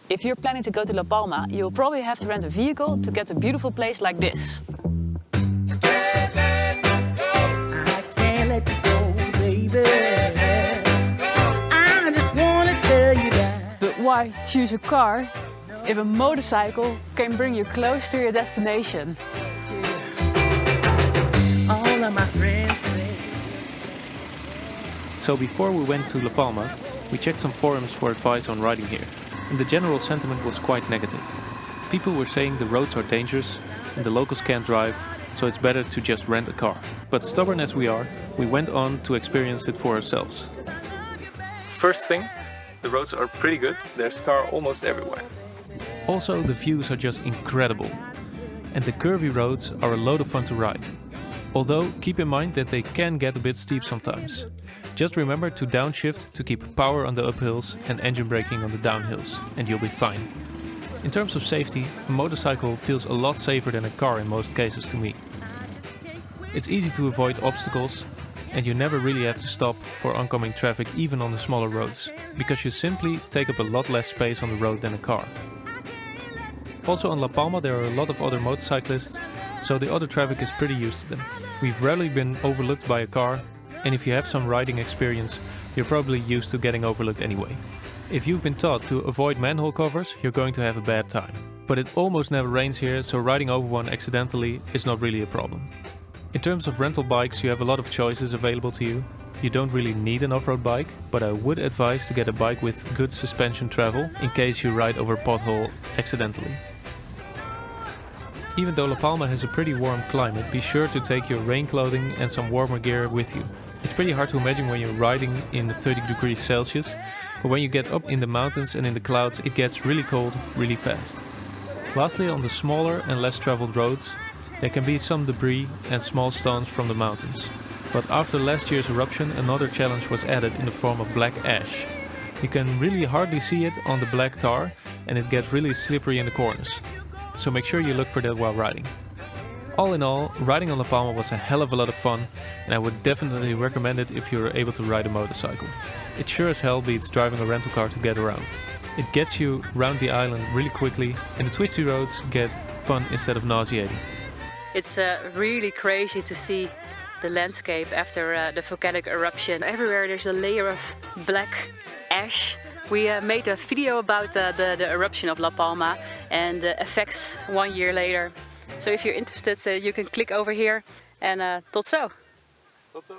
If you're planning to go to La Palma, you'll probably have to rent a vehicle to get to a beautiful place like this. I can't let you go, baby. I just wanna tell you that. But why choose a car if a motorcycle can bring you close to your destination? All of my friends say. So before we went to La Palma, we checked some forums for advice on riding here. And the general sentiment was quite negative. People were saying the roads are dangerous and the locals can't drive, so it's better to just rent a car. But stubborn as we are, we went on to experience it for ourselves. First thing, the roads are pretty good. There's tar almost everywhere. Also, the views are just incredible. And the curvy roads are a load of fun to ride. Although, keep in mind that they can get a bit steep sometimes. Just remember to downshift to keep power on the uphills and engine braking on the downhills, and you'll be fine. In terms of safety, a motorcycle feels a lot safer than a car in most cases to me. It's easy to avoid obstacles, and you never really have to stop for oncoming traffic even on the smaller roads, because you simply take up a lot less space on the road than a car. Also on La Palma there are a lot of other motorcyclists, so the other traffic is pretty used to them. We've rarely been overlooked by a car, and if you have some riding experience, you're probably used to getting overlooked anyway. If you've been taught to avoid manhole covers, you're going to have a bad time. But it almost never rains here, so riding over one accidentally is not really a problem. In terms of rental bikes, you have a lot of choices available to you. You don't really need an off-road bike, but I would advise to get a bike with good suspension travel in case you ride over a pothole accidentally. Even though La Palma has a pretty warm climate, be sure to take your rain clothing and some warmer gear with you. It's pretty hard to imagine when you're riding in 30 degrees Celsius, but when you get up in the mountains and in the clouds, it gets really cold really fast. Lastly, on the smaller and less traveled roads, there can be some debris and small stones from the mountains. But after last year's eruption, another challenge was added in the form of black ash. You can really hardly see it on the black tar, and it gets really slippery in the corners. So make sure you look for that while riding. All in all, riding on La Palma was a hell of a lot of fun, and I would definitely recommend it if you're able to ride a motorcycle. It sure as hell beats driving a rental car to get around. It gets you around the island really quickly, and the twisty roads get fun instead of nauseating. It's really crazy to see the landscape after the volcanic eruption. Everywhere there's a layer of black ash. We made a video about the eruption of La Palma and the effects 1 year later. So if you're interested, you can click over here, and tot zo! Tot zo!